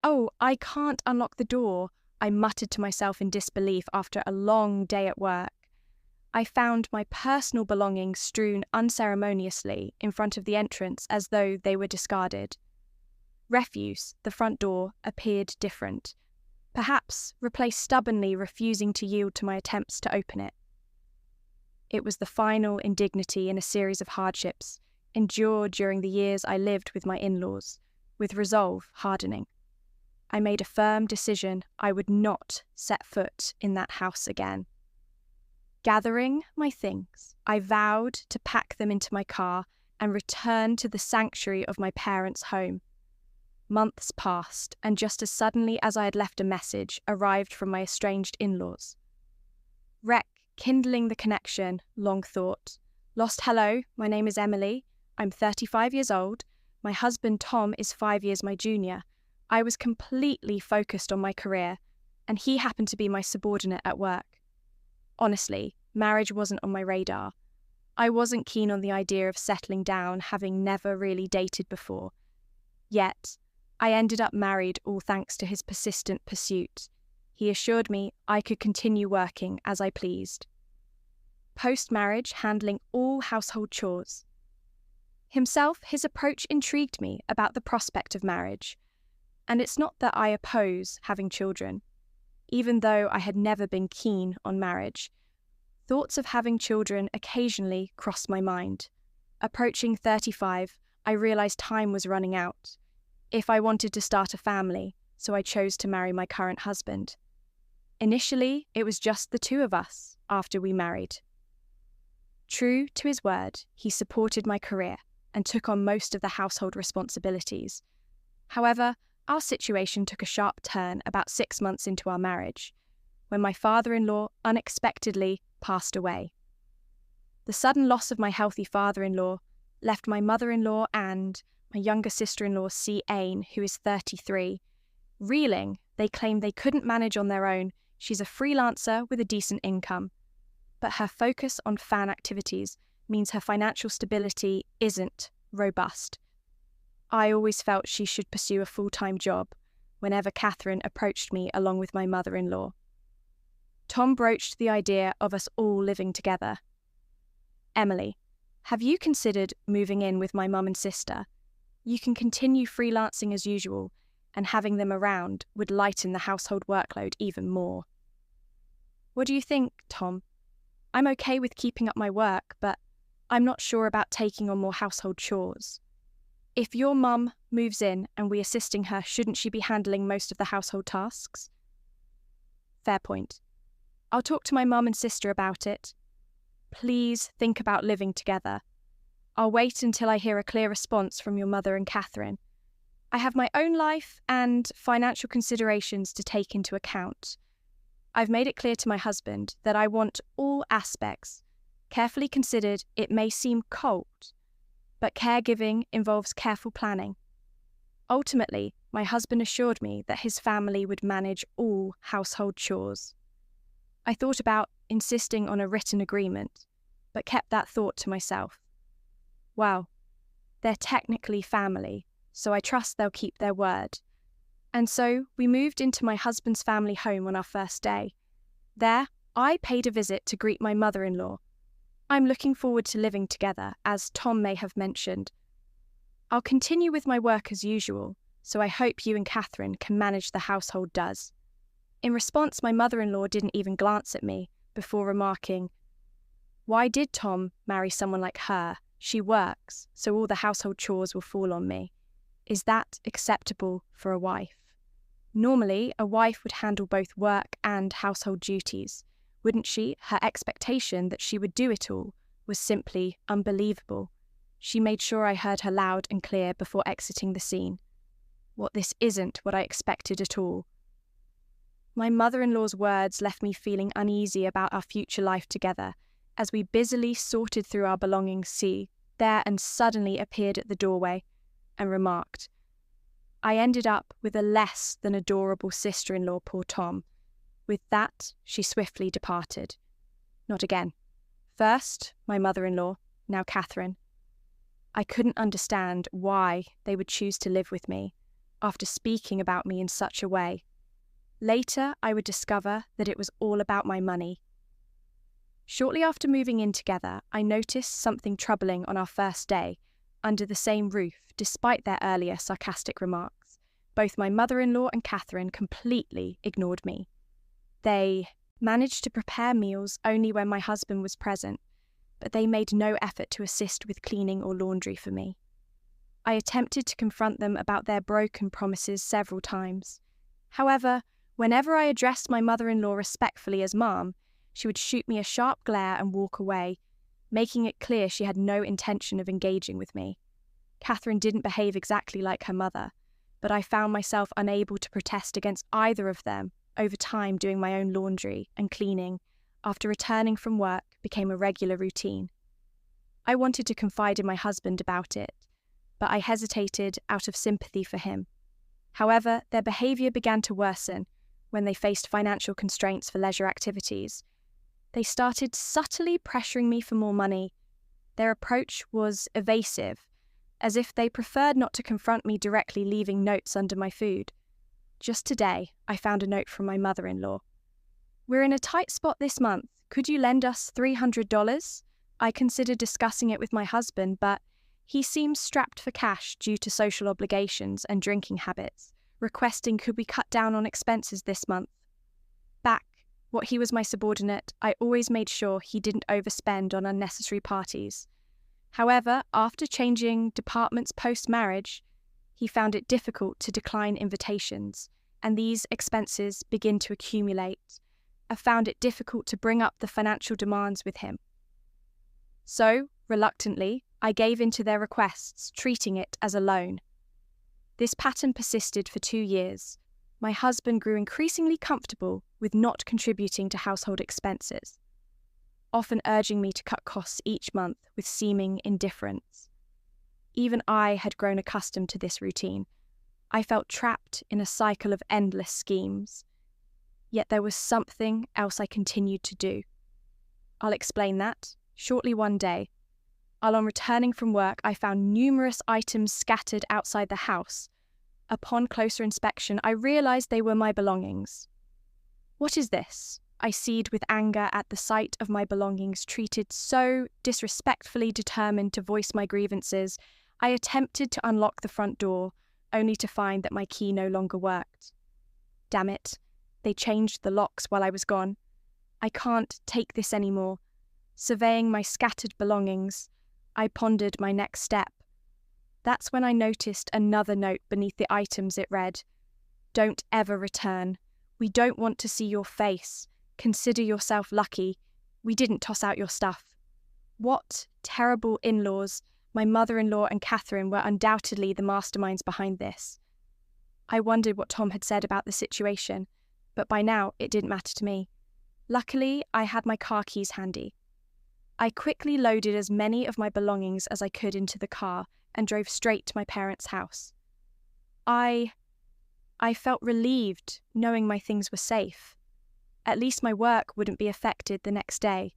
Oh, I can't unlock the door, I muttered to myself in disbelief after a long day at work. I found my personal belongings strewn unceremoniously in front of the entrance as though they were discarded. Refuse, the front door, appeared different, perhaps replaced stubbornly refusing to yield to my attempts to open it. It was the final indignity in a series of hardships, endured during the years I lived with my in-laws, with resolve hardening. I made a firm decision I would not set foot in that house again. Gathering my things, I vowed to pack them into my car and return to the sanctuary of my parents' home. Months passed, and just as suddenly as I had left a message arrived from my estranged in-laws. Rec, kindling the connection, long thought. Lost hello, my name is Emily. I'm 35 years old. My husband Tom is 5 years my junior. I was completely focused on my career, and he happened to be my subordinate at work. Honestly, marriage wasn't on my radar. I wasn't keen on the idea of settling down, having never really dated before. Yet, I ended up married all thanks to his persistent pursuit. He assured me I could continue working as I pleased. Post-marriage, handling all household chores. Himself, his approach intrigued me about the prospect of marriage. And it's not that I oppose having children. Even though I had never been keen on marriage, thoughts of having children occasionally crossed my mind. Approaching 35, I realized time was running out. If I wanted to start a family, so I chose to marry my current husband. Initially, it was just the two of us after we married. True to his word, he supported my career and took on most of the household responsibilities. However, our situation took a sharp turn about 6 months into our marriage, when my father-in-law unexpectedly passed away. The sudden loss of my healthy father-in-law left my mother-in-law and my younger sister-in-law, C. Ain, who is 33, reeling. They claimed they couldn't manage on their own. She's a freelancer with a decent income. But her focus on fan activities means her financial stability isn't robust. I always felt she should pursue a full-time job whenever Catherine approached me along with my mother-in-law. Tom broached the idea of us all living together. Emily, have you considered moving in with my mum and sister? You can continue freelancing as usual, and having them around would lighten the household workload even more. What do you think, Tom? I'm okay with keeping up my work, but I'm not sure about taking on more household chores. If your mum moves in and we're assisting her, shouldn't she be handling most of the household tasks? Fair point. I'll talk to my mum and sister about it. Please think about living together. I'll wait until I hear a clear response from your mother and Catherine. I have my own life and financial considerations to take into account. I've made it clear to my husband that I want all aspects. Carefully considered, it may seem cold, but caregiving involves careful planning. Ultimately, my husband assured me that his family would manage all household chores. I thought about insisting on a written agreement, but kept that thought to myself. Well, they're technically family, so I trust they'll keep their word. And so we moved into my husband's family home on our first day. There, I paid a visit to greet my mother-in-law. I'm looking forward to living together, as Tom may have mentioned. I'll continue with my work as usual, so I hope you and Catherine can manage the household does. In response, my mother-in-law didn't even glance at me before remarking, "Why did Tom marry someone like her? She works, so all the household chores will fall on me. Is that acceptable for a wife?" Normally, a wife would handle both work and household duties. Wouldn't she? Her expectation that she would do it all was simply unbelievable. She made sure I heard her loud and clear before exiting the scene. This isn't what I expected at all. My mother-in-law's words left me feeling uneasy about our future life together, as we busily sorted through our belongings. There and suddenly appeared at the doorway and remarked, "I ended up with a less than adorable sister-in-law, poor Tom." With that, she swiftly departed. Not again. First, my mother-in-law, now Catherine. I couldn't understand why they would choose to live with me. after speaking about me in such a way. Later, I would discover that it was all about my money. Shortly after moving in together, I noticed something troubling on our first day, under the same roof, despite their earlier sarcastic remarks. Both my mother-in-law and Catherine completely ignored me. They managed to prepare meals only when my husband was present, but they made no effort to assist with cleaning or laundry for me. I attempted to confront them about their broken promises several times. However, whenever I addressed my mother-in-law respectfully as Mom, she would shoot me a sharp glare and walk away, making it clear she had no intention of engaging with me. Catherine didn't behave exactly like her mother, but I found myself unable to protest against either of them over time. Doing my own laundry and cleaning after returning from work became a regular routine. I wanted to confide in my husband about it, but I hesitated out of sympathy for him. However, their behaviour began to worsen when they faced financial constraints for leisure activities. They started subtly pressuring me for more money. Their approach was evasive, as if they preferred not to confront me directly, leaving notes under my food. Just today, I found a note from my mother-in-law. "We're in a tight spot this month. Could you lend us $300? I considered discussing it with my husband, but he seems strapped for cash due to social obligations and drinking habits, requesting could we cut down on expenses this month. What he was my subordinate, I always made sure he didn't overspend on unnecessary parties. However, after changing departments post-marriage, he found it difficult to decline invitations, and these expenses begin to accumulate. I found it difficult to bring up the financial demands with him. So, reluctantly, I gave in to their requests, treating it as a loan. This pattern persisted for 2 years. My husband grew increasingly comfortable with not contributing to household expenses, often urging me to cut costs each month with seeming indifference. Even I had grown accustomed to this routine. I felt trapped in a cycle of endless schemes. Yet there was something else I continued to do. I'll explain that shortly one day. On returning from work, I found numerous items scattered outside the house. Upon closer inspection, I realized they were my belongings. "What is this?" I seethed with anger at the sight of my belongings treated so disrespectfully. Determined to voice my grievances, I attempted to unlock the front door, only to find that my key no longer worked. Damn it, they changed the locks while I was gone. I can't take this anymore. Surveying my scattered belongings, I pondered my next step. That's when I noticed another note beneath the items. It read, "Don't ever return. We don't want to see your face. Consider yourself lucky. We didn't toss out your stuff." What terrible in-laws. My mother-in-law and Catherine were undoubtedly the masterminds behind this. I wondered what Tom had said about the situation, but by now it didn't matter to me. Luckily, I had my car keys handy. I quickly loaded as many of my belongings as I could into the car and drove straight to my parents' house. I felt relieved knowing my things were safe. At least my work wouldn't be affected the next day.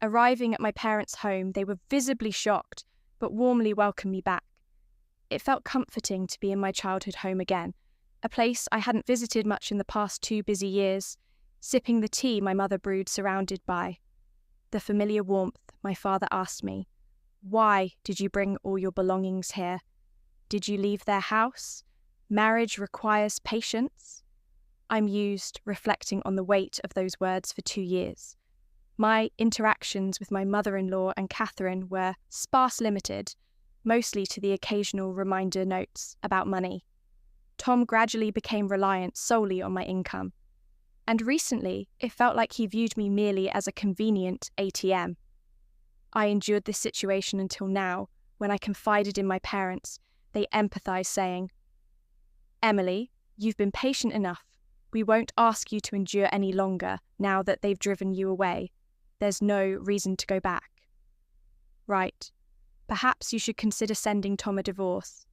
Arriving at my parents' home, they were visibly shocked, but warmly welcomed me back. It felt comforting to be in my childhood home again, a place I hadn't visited much in the past 2 busy years, sipping the tea my mother brewed surrounded by the familiar warmth. My father asked me, "Why did you bring all your belongings here? Did you leave their house? Marriage requires patience." I mused, reflecting on the weight of those words for 2 years. My interactions with my mother-in-law and Catherine were sparse, limited, mostly to the occasional reminder notes about money. Tom gradually became reliant solely on my income, and recently it felt like he viewed me merely as a convenient ATM. I endured this situation until now, when I confided in my parents. They empathized, saying, "Emily, you've been patient enough. We won't ask you to endure any longer now that they've driven you away. There's no reason to go back." Right. Perhaps you should consider sending Tom a divorce.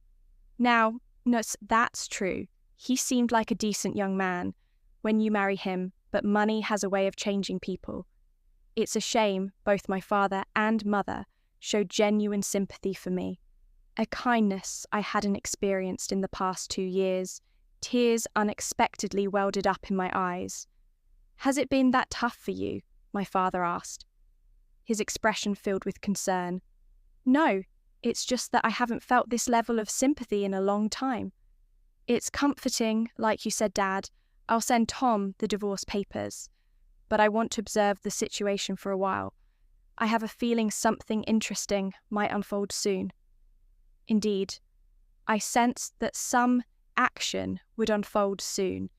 Now, no, that's true. He seemed like a decent young man when you marry him, but money has a way of changing people. It's a shame both my father and mother showed genuine sympathy for me. A kindness I hadn't experienced in the past 2 years. Tears unexpectedly welded up in my eyes. "Has it been that tough for you?" my father asked, his expression filled with concern. "No, it's just that I haven't felt this level of sympathy in a long time. It's comforting, like you said, Dad. I'll send Tom the divorce papers, but I want to observe the situation for a while. I have a feeling something interesting might unfold soon." Indeed, I sensed that some action would unfold soon.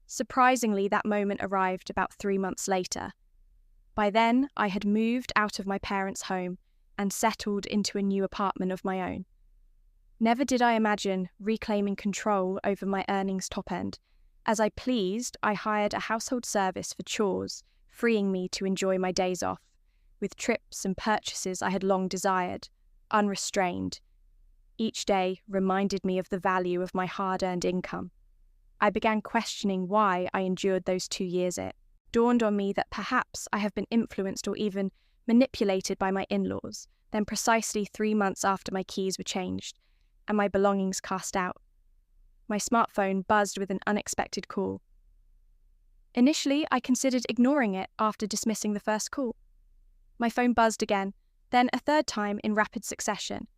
Surprisingly, that moment arrived about 3 months later. By then, I had moved out of my parents' home and settled into a new apartment of my own. Never did I imagine reclaiming control over my earnings top end. As I pleased, I hired a household service for chores, freeing me to enjoy my days off, with trips and purchases I had long desired, unrestrained. Each day reminded me of the value of my hard-earned income. I began questioning why I endured those 2 years. It dawned on me that perhaps I have been influenced or even manipulated by my in-laws. Then precisely 3 months after my keys were changed and my belongings cast out, my smartphone buzzed with an unexpected call. Initially, I considered ignoring it after dismissing the first call. My phone buzzed again, then a third time in rapid succession.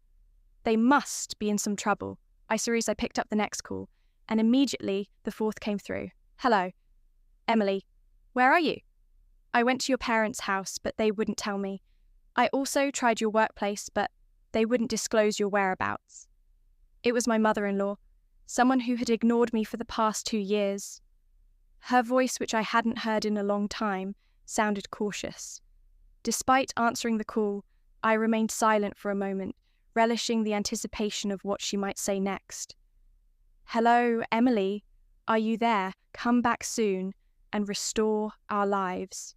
They must be in some trouble. I picked up the next call, and immediately the fourth came through. "Hello. Emily, where are you? I went to your parents' house, but they wouldn't tell me. I also tried your workplace, but they wouldn't disclose your whereabouts." It was my mother-in-law, someone who had ignored me for the past 2 years. Her voice, which I hadn't heard in a long time, sounded cautious. Despite answering the call, I remained silent for a moment, relishing the anticipation of what she might say next. "Hello, Emily. Are you there? Come back soon and restore our lives.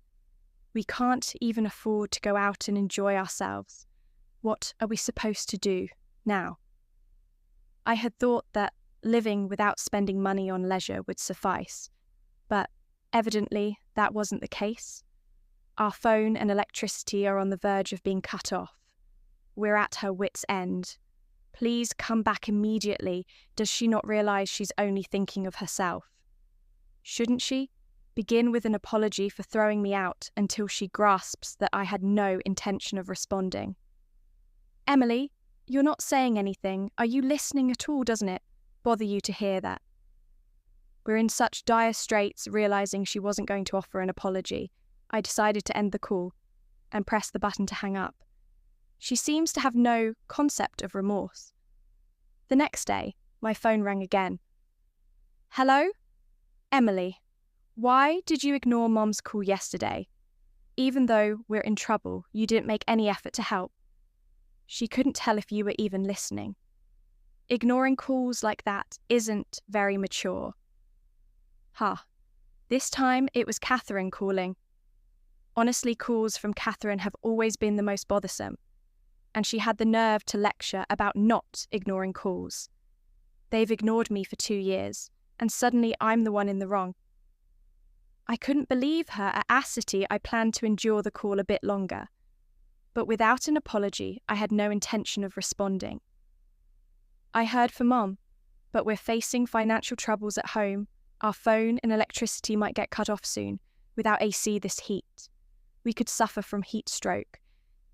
We can't even afford to go out and enjoy ourselves. What are we supposed to do now?" I had thought that living without spending money on leisure would suffice, but evidently that wasn't the case. Our phone and electricity are on the verge of being cut off. We're at her wit's end. Please come back immediately. Does she not realize she's only thinking of herself? Shouldn't she begin with an apology for throwing me out until she grasps that I had no intention of responding? "Emily, you're not saying anything. Are you listening at all? Doesn't it bother you to hear that?" We're in such dire straits, realizing she wasn't going to offer an apology. I decided to end the call and press the button to hang up. She seems to have no concept of remorse. The next day, my phone rang again. "Hello? Emily, why did you ignore Mom's call yesterday? Even though we're in trouble, you didn't make any effort to help. She couldn't tell if you were even listening. Ignoring calls like that isn't very mature." This time it was Catherine calling. Honestly, calls from Catherine have always been the most bothersome, and she had the nerve to lecture about not ignoring calls. They've ignored me for 2 years, and suddenly I'm the one in the wrong. I couldn't believe her audacity. I planned to endure the call a bit longer, but without an apology, I had no intention of responding. "I heard from Mom, but we're facing financial troubles at home. Our phone and electricity might get cut off soon. Without AC this heat, we could suffer from heat stroke.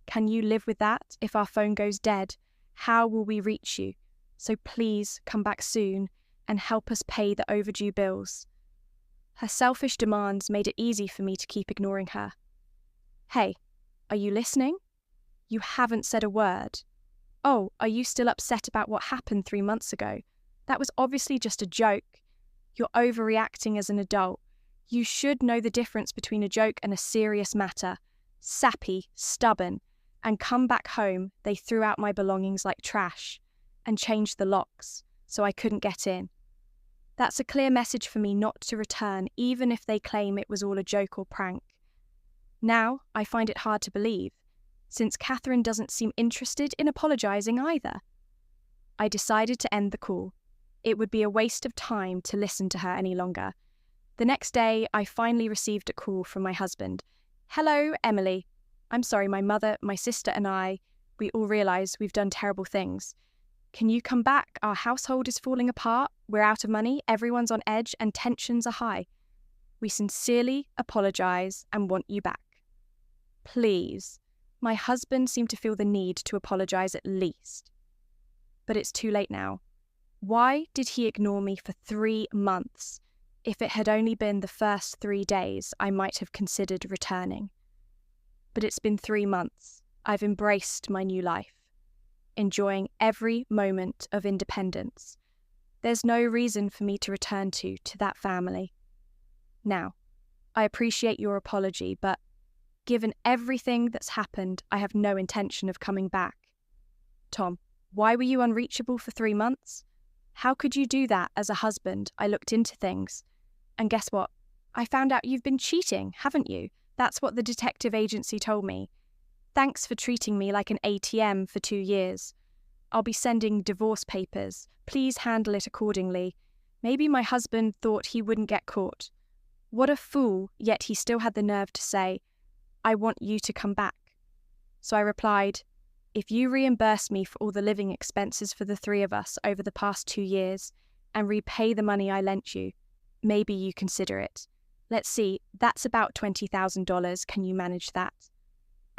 Can you live with that? If our phone goes dead, how will we reach you? So please come back soon and help us pay the overdue bills." Her selfish demands made it easy for me to keep ignoring her. "Hey, are you listening? You haven't said a word. Oh, are you still upset about what happened 3 months ago? That was obviously just a joke. You're overreacting as an adult. You should know the difference between a joke and a serious matter. Sappy, stubborn, and come back home, they threw out my belongings like trash and changed the locks so I couldn't get in. That's a clear message for me not to return, even if they claim it was all a joke or prank. Now I find it hard to believe, since Catherine doesn't seem interested in apologizing either." I decided to end the call. It would be a waste of time to listen to her any longer. The next day, I finally received a call from my husband. "Hello, Emily. I'm sorry, my mother, my sister and we all realize we've done terrible things. Can you come back? Our household is falling apart. We're out of money. Everyone's on edge and tensions are high. We sincerely apologize and want you back. Please. My husband seemed to feel the need to apologize at least. But it's too late now. Why did he ignore me for 3 months? If it had only been the first 3 days, I might have considered returning. But it's been 3 months. I've embraced my new life, enjoying every moment of independence. There's no reason for me to return to that family. Now, I appreciate your apology, but given everything that's happened, I have no intention of coming back. Tom, why were you unreachable for 3 months? How could you do that as a husband? I looked into things. And guess what? I found out you've been cheating, haven't you? That's what the detective agency told me. Thanks for treating me like an ATM for 2 years. I'll be sending divorce papers. Please handle it accordingly. Maybe my husband thought he wouldn't get caught. What a fool, yet he still had the nerve to say, I want you to come back. So I replied, if you reimburse me for all the living expenses for the 3 of us over the past 2 years and repay the money I lent you, maybe you consider it. Let's see, that's about $20,000. Can you manage that?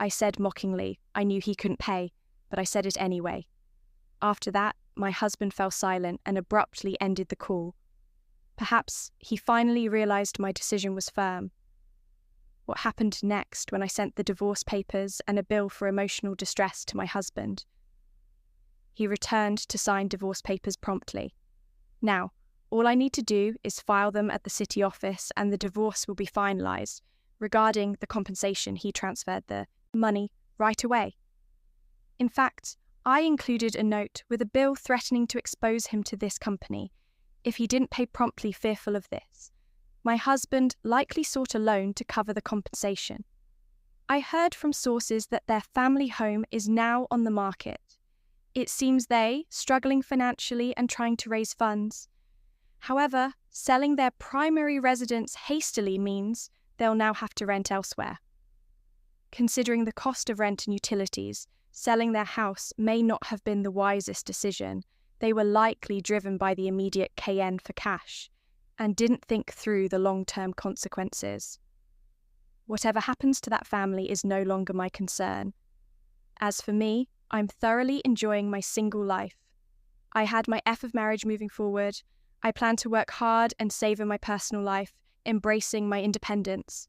I said mockingly. I knew he couldn't pay, but I said it anyway. After that, my husband fell silent and abruptly ended the call. Perhaps he finally realized my decision was firm. What happened next when I sent the divorce papers and a bill for emotional distress to my husband? He returned to sign divorce papers promptly. Now, all I need to do is file them at the city office and the divorce will be finalized. Regarding the compensation, he transferred the money right away. In fact, I included a note with a bill threatening to expose him to this company if he didn't pay promptly, fearful of this. My husband likely sought a loan to cover the compensation. I heard from sources that their family home is now on the market. It seems they, struggling financially and trying to raise funds. However, selling their primary residence hastily means they'll now have to rent elsewhere. Considering the cost of rent and utilities, selling their house may not have been the wisest decision. They were likely driven by the immediate KN for cash and didn't think through the long-term consequences. Whatever happens to that family is no longer my concern. As for me, I'm thoroughly enjoying my single life. I had my F of marriage moving forward. I plan to work hard and savor my personal life, embracing my independence.